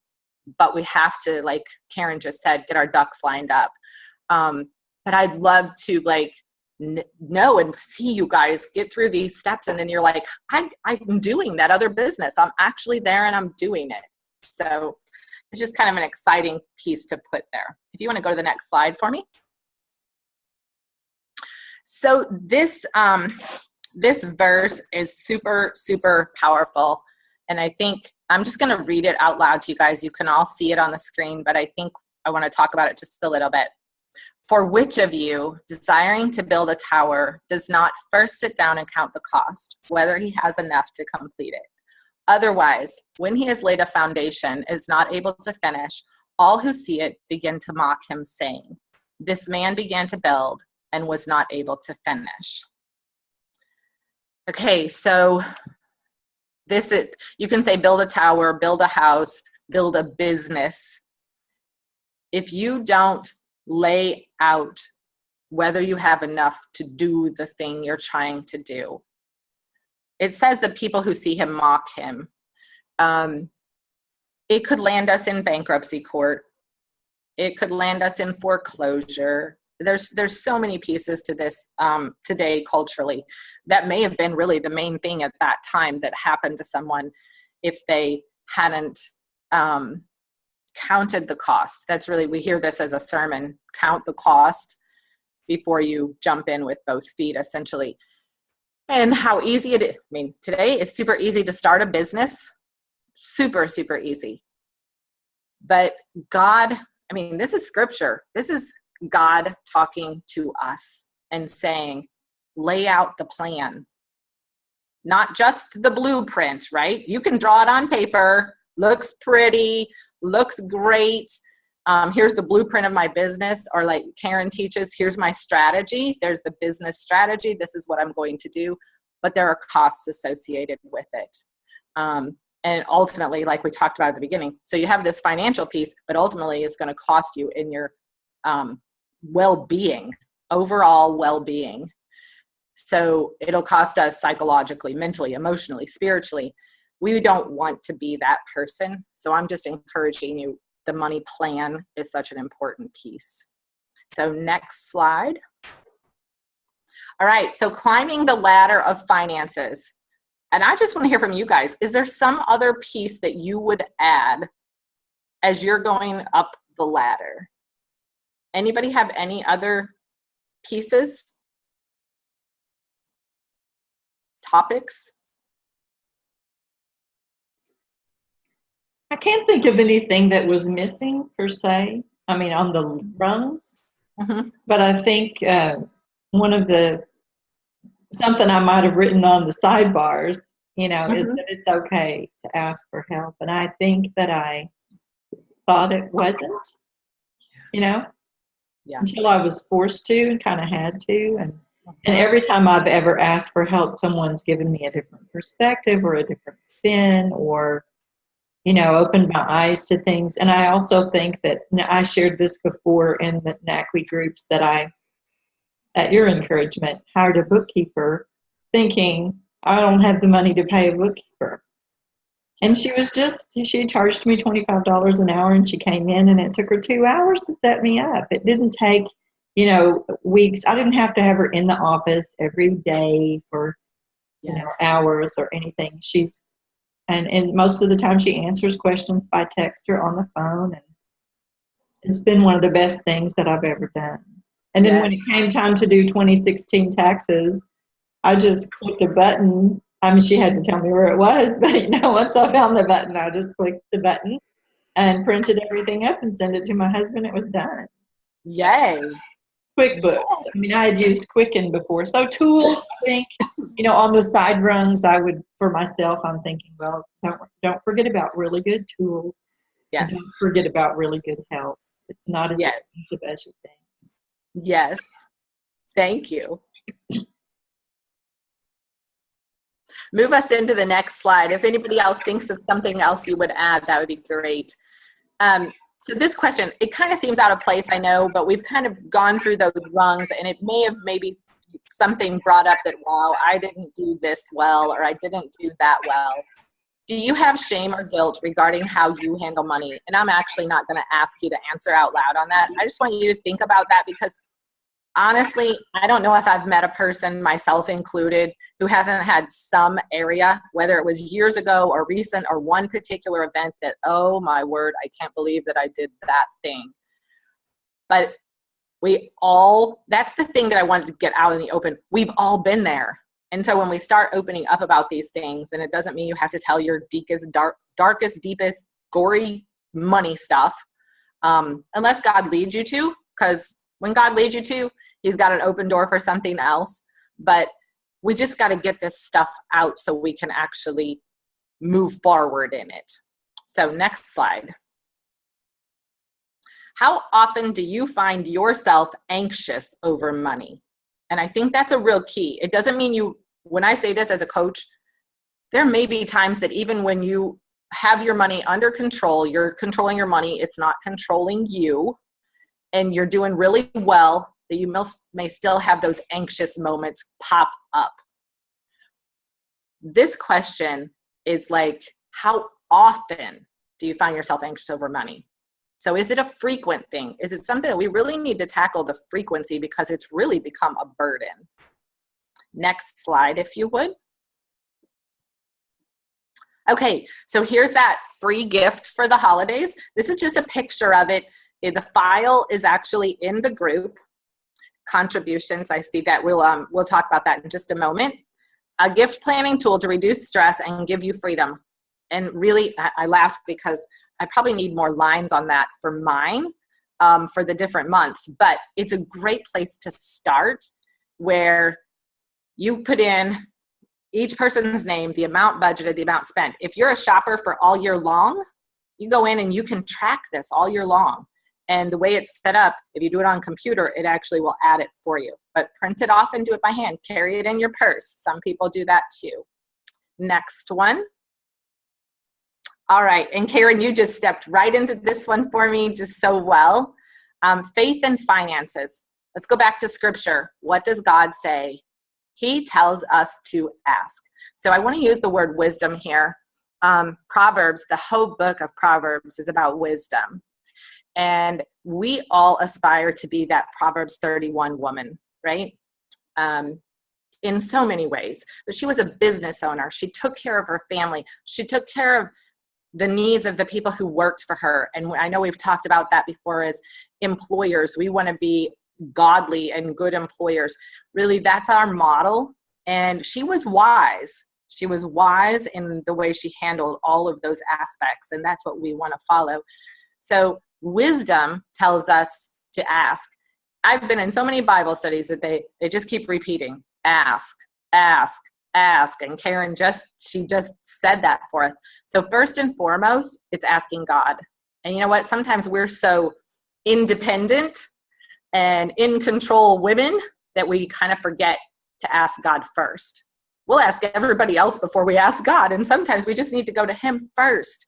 but we have to, like Karen just said, get our ducks lined up. But I'd love to know and see you guys get through these steps. And then you're like, I'm doing that other business. I'm actually there and I'm doing it. So it's just kind of an exciting piece to put there. If you want to go to the next slide for me. So this verse is super, super powerful. And I think I'm just going to read it out loud to you guys. You can all see it on the screen, but I think I want to talk about it just a little bit. For which of you, desiring to build a tower, does not first sit down and count the cost, whether he has enough to complete it? Otherwise, when he has laid a foundation, is not able to finish, all who see it begin to mock him, saying, this man began to build and was not able to finish. Okay, so you can say build a tower, build a house, build a business. If you don't lay out whether you have enough to do the thing you're trying to do, it says that people who see him mock him. It could land us in bankruptcy court. It could land us in foreclosure. There's so many pieces to this today culturally that may have been really the main thing at that time that happened to someone if they hadn't counted the cost. That's really, we hear this as a sermon, count the cost before you jump in with both feet, essentially. And how easy it is. I mean, today it's super easy to start a business. Super, super easy. But God, I mean, this is scripture. This is God talking to us and saying, lay out the plan. Not just the blueprint, right? You can draw it on paper, looks pretty, looks great. Here's the blueprint of my business, or like Karen teaches, here's my strategy. There's the business strategy. This is what I'm going to do. But there are costs associated with it. And ultimately, like we talked about at the beginning, so you have this financial piece, but ultimately it's going to cost you in your well-being, overall well-being. So it'll cost us psychologically, mentally, emotionally, spiritually. We don't want to be that person. So I'm just encouraging you, the money plan is such an important piece. So next slide. All right, so climbing the ladder of finances. And I just want to hear from you guys. Is there some other piece that you would add as you're going up the ladder? Anybody have any other pieces? Topics? I can't think of anything that was missing per se. I mean, on the rungs, but I think something I might have written on the sidebars, is that it's okay to ask for help. And I think that I thought it wasn't, until I was forced to and kind of had to. And every time I've ever asked for help, someone's given me a different perspective or a different spin or, opened my eyes to things. And I also think that I shared this before in the NACWE groups that I, at your encouragement, hired a bookkeeper thinking I don't have the money to pay a bookkeeper. And she charged me $25 an hour, and she came in, and it took her 2 hours to set me up. It didn't take, weeks. I didn't have to have her in the office every day for, hours or anything. And most of the time she answers questions by text or on the phone. And it's been one of the best things that I've ever done. And then when it came time to do 2016 taxes, I just clicked a button. I mean, she had to tell me where it was, but once I found the button, I just clicked the button and printed everything up and sent it to my husband. It was done. Yay. QuickBooks. I mean, I had used Quicken before. So tools, I think, on the side rungs, for myself, I'm thinking, well, don't forget about really good tools. Yes. Don't forget about really good help. It's not as expensive as you think. Yes. Thank you. Move us into the next slide. If anybody else thinks of something else you would add, that would be great. So this question, it kind of seems out of place, I know, but we've kind of gone through those rungs, and it may have maybe something brought up that, wow, I didn't do this well, or I didn't do that well. Do you have shame or guilt regarding how you handle money? And I'm actually not going to ask you to answer out loud on that. I just want you to think about that, because honestly, I don't know if I've met a person, myself included, who hasn't had some area, whether it was years ago or recent or one particular event that, oh my word, I can't believe that I did that thing. But that's the thing that I wanted to get out in the open. We've all been there. And so when we start opening up about these things, and it doesn't mean you have to tell your darkest, deepest, gory money stuff, unless God leads you to, because when God leads you to, He's got an open door for something else. But we just got to get this stuff out so we can actually move forward in it. So next slide. How often do you find yourself anxious over money? And I think that's a real key. It doesn't mean when I say this as a coach, there may be times that even when you have your money under control, you're controlling your money, it's not controlling you, and you're doing really well, that you may still have those anxious moments pop up. This question is like, how often do you find yourself anxious over money? So is it a frequent thing? Is it something that we really need to tackle the frequency, because it's really become a burden? Next slide, if you would. Okay, so here's that free gift for the holidays. This is just a picture of it. The file is actually in the group. Contributions, I see that. We'll talk about that in just a moment. A gift planning tool to reduce stress and give you freedom. And really, I laughed because I probably need more lines on that for mine for the different months. But it's a great place to start, where you put in each person's name, the amount budgeted, the amount spent. If you're a shopper for all year long, you go in and you can track this all year long. And the way it's set up, if you do it on computer, it actually will add it for you. But print it off and do it by hand. Carry it in your purse. Some people do that too. Next one. All right, and Karen, you just stepped right into this one for me just so well. Faith and finances. Let's go back to scripture. What does God say? He tells us to ask. So I want to use the word wisdom here. Proverbs, the whole book of Proverbs is about wisdom. And we all aspire to be that Proverbs 31 woman, right? in so many ways. But she was a business owner. She took care of her family. She took care of the needs of the people who worked for her. And I know we've talked about that before as employers. We want to be godly and good employers. Really, that's our model. And she was wise. She was wise in the way she handled all of those aspects. And that's what we want to follow. So wisdom tells us to ask. I've been in so many Bible studies that they just keep repeating, ask, ask, ask. And Karen she just said that for us. So first and foremost, it's asking God. And you know what? Sometimes we're so independent and in control women that we kind of forget to ask God first. We'll ask everybody else before we ask God. And sometimes we just need to go to him first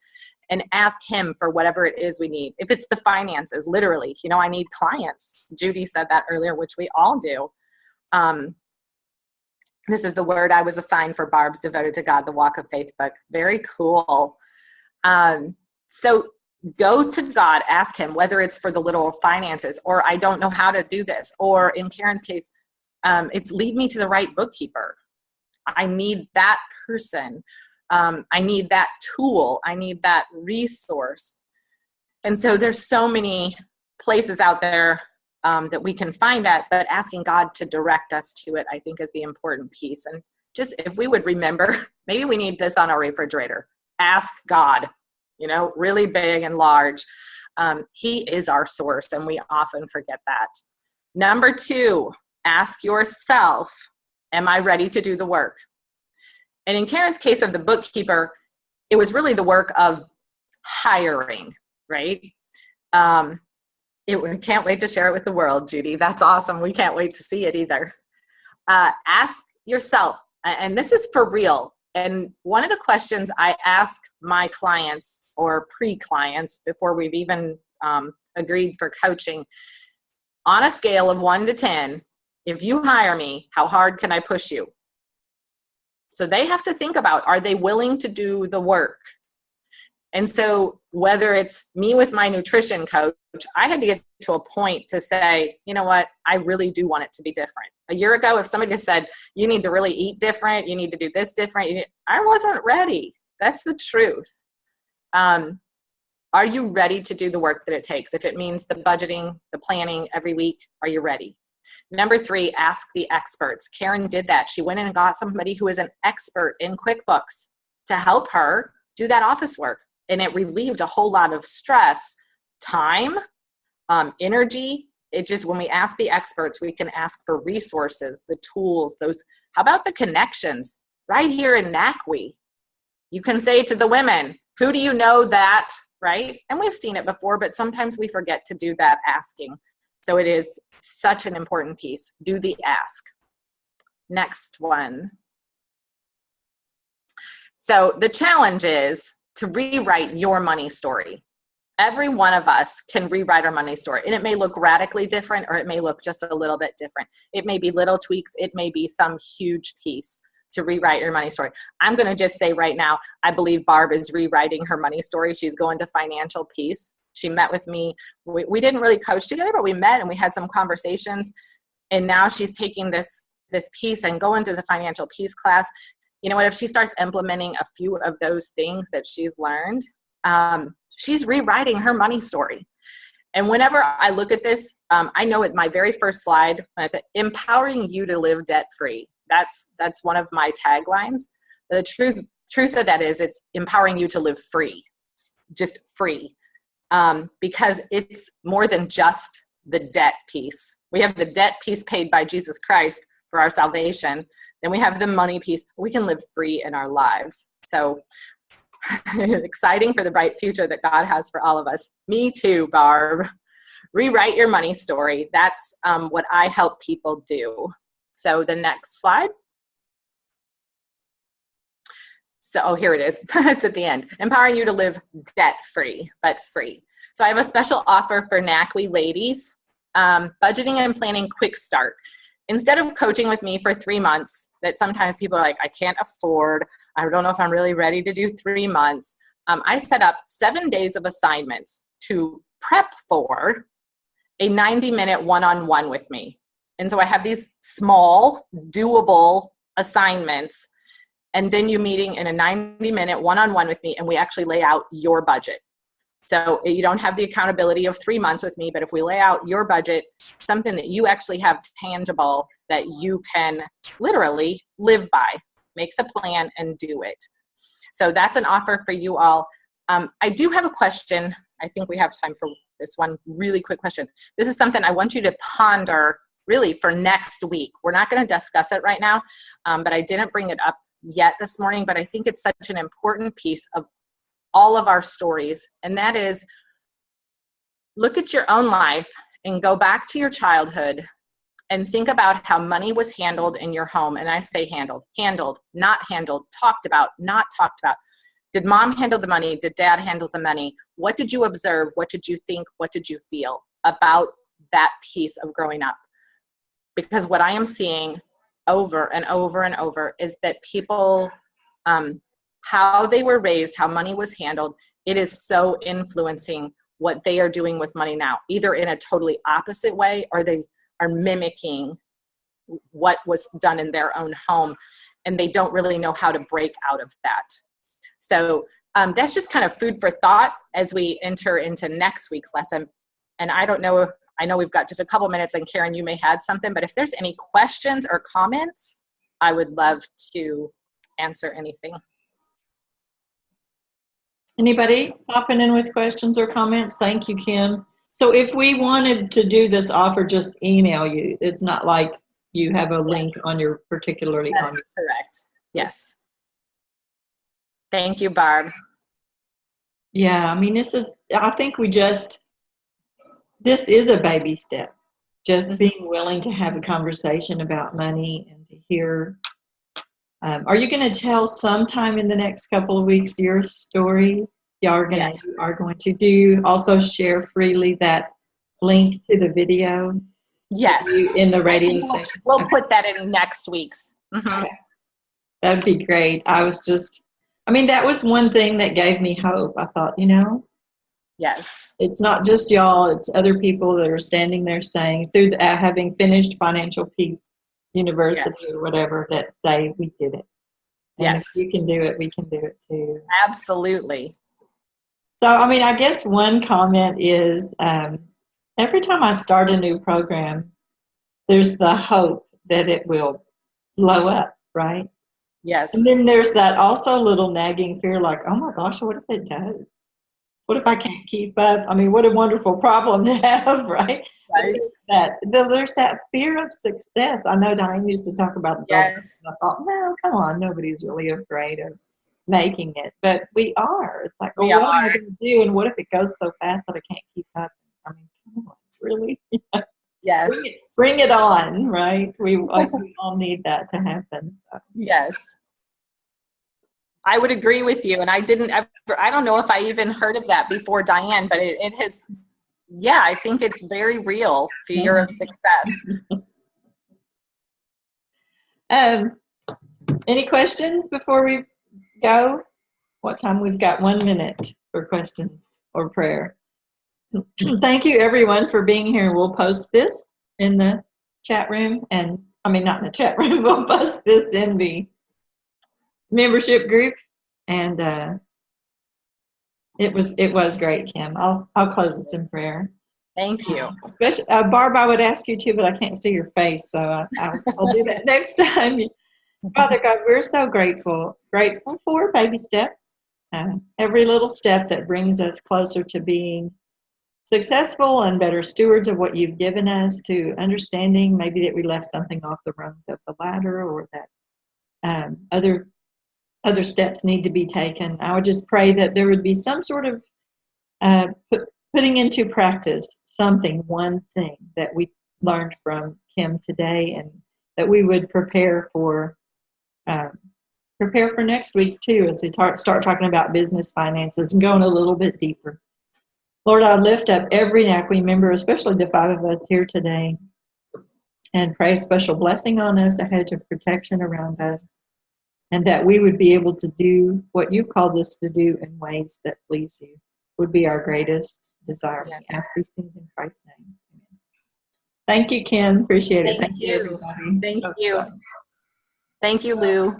and ask him for whatever it is we need. If it's the finances, literally, I need clients. Judy said that earlier, which we all do. This is the word I was assigned for Barb's Devoted to God, the Walk of Faith book. Very cool. So go to God, ask him, whether it's for the little finances, or I don't know how to do this, or in Karen's case, it's lead me to the right bookkeeper. I need that person. I need that tool. I need that resource. And so there's so many places out there that we can find that, but asking God to direct us to it, I think, is the important piece. And just if we would remember, maybe we need this on our refrigerator. Ask God, really big and large. He is our source, and we often forget that. Number 2, ask yourself, am I ready to do the work? And in Karen's case of the bookkeeper, it was really the work of hiring, right? We can't wait to share it with the world, Judy. That's awesome. We can't wait to see it either. Ask yourself, and this is for real. And one of the questions I ask my clients or pre-clients before we've even agreed for coaching, on a scale of 1 to 10, if you hire me, how hard can I push you? So they have to think about, are they willing to do the work? And so whether it's me with my nutrition coach, I had to get to a point to say, you know what, I really do want it to be different. A year ago, if somebody just said, you need to really eat different, you need to do this different, I wasn't ready. That's the truth. Are you ready to do the work that it takes? If it means the budgeting, the planning every week, are you ready? Number 3, ask the experts. Karen did that. She went in and got somebody who is an expert in QuickBooks to help her do that office work. And it relieved a whole lot of stress, time, energy. When we ask the experts, we can ask for resources, the tools, how about the connections? Right here in NACWE, you can say to the women, who do you know that, right? And we've seen it before, but sometimes we forget to do that asking. So it is such an important piece. Do the ask. Next one. So the challenge is to rewrite your money story. Every one of us can rewrite our money story, and it may look radically different, or it may look just a little bit different. It may be little tweaks. It may be some huge piece to rewrite your money story. I'm going to just say right now, I believe Barb is rewriting her money story. She's going to financial peace. She met with me. We didn't really coach together, but we met and we had some conversations. And now she's taking this piece and going to the financial peace class. You know what, if she starts implementing a few of those things that she's learned, she's rewriting her money story. And whenever I look at this, I know at my very first slide, empowering you to live debt-free. That's one of my taglines. The truth of that is it's empowering you to live free, just free, because it's more than just the debt piece. We have the debt piece paid by Jesus Christ for our salvation. Then we have the money piece. We can live free in our lives. So exciting for the bright future that God has for all of us. Me too, Barb. Rewrite your money story. That's what I help people do. So the next slide. So, here it is. It's at the end. Empowering you to live debt-free, but free. So I have a special offer for NACWE ladies. Budgeting and planning quick start. Instead of coaching with me for 3 months, that sometimes people are like, I can't afford, I don't know if I'm really ready to do 3 months. I set up 7 days of assignments to prep for a 90-minute one-on-one with me. And so I have these small, doable assignments. And then you meeting in a 90-minute one-on-one with me, and we actually lay out your budget. So you don't have the accountability of 3 months with me, but if we lay out your budget, something that you actually have tangible that you can literally live by, make the plan and do it. So that's an offer for you all. I do have a question. I think we have time for this one really quick question. This is something I want you to ponder really for next week. We're not going to discuss it right now, but I didn't bring it up yet this morning, but I think it's such an important piece of all of our stories. And that is, look at your own life and go back to your childhood and think about how money was handled in your home. And I say handled, not handled, talked about, not talked about. Did mom handle the money? Did dad handle the money? What did you observe? What did you think? What did you feel about that piece of growing up? Because what I am seeing over and over and over is that people, how they were raised, how money was handled, it is so influencing what they are doing with money now, either in a totally opposite way or they are mimicking what was done in their own home, and they don't really know how to break out of that. So that's just kind of food for thought as we enter into next week's lesson. And I don't know, I know we've got just a couple minutes, and Karen, you may have something, but if there's any questions or comments, I would love to answer anything. Anybody popping in with questions or comments? Thank you, Kim. So if we wanted to do this offer, just email you. It's not like you have a link on your particularly That on is correct. Yes. Thank you, Barb. Yeah, I mean, I think this is a baby step. Just being willing to have a conversation about money and to hear. Are you going to tell sometime in the next couple of weeks your story? You are going to do also share freely that link to the video. Yes. In the radio station. We'll put that in next week's. Okay. That'd be great. That was one thing that gave me hope. I thought, Yes. it's not just y'all, it's other people that are standing there saying, through having finished Financial Peace University or whatever, that say we did it. And if you can do it, we can do it too. Absolutely. So, I guess one comment is every time I start a new program, there's the hope that it will blow up, right? Yes. And then there's that also little nagging fear like, oh my gosh, what if it does? What if I can't keep up? What a wonderful problem to have, right? Right. There's that fear of success. I know Diane used to talk about that. Yes. I thought, no, come on, nobody's really afraid of making it. But we are. It's like, what am I going to do? And what if it goes so fast that I can't keep up? Come on, really? Yes. Bring it on, right? We all need that to happen. So. Yes. I would agree with you. And I don't know if I even heard of that before Diane, but it has, I think it's very real, fear of success. Any questions before we go? What time? We've got 1 minute for questions or prayer. Thank you everyone for being here. We'll post this in the chat room not in the chat room, we'll post this in the membership group, and it was great, Kim. I'll close this in prayer. Thank you. Especially Barb, I would ask you too, but I can't see your face, so I'll do that next time. Father God, we're so grateful for baby steps, every little step that brings us closer to being successful and better stewards of what you've given us, to understanding maybe that we left something off the rungs of the ladder, or that other steps need to be taken. I would just pray that there would be some sort of putting into practice one thing that we learned from Kim today, and that we would prepare for next week too, as we start talking about business finances and going a little bit deeper. Lord, I lift up every NACWE member, especially the 5 of us here today, and pray a special blessing on us, a hedge of protection around us, and that we would be able to do what you've called us to do in ways that please you, would be our greatest desire. We ask these things in Christ's name. Thank you, Ken. Appreciate it. Thank you. Everybody. Thank you. Thank you, Lou.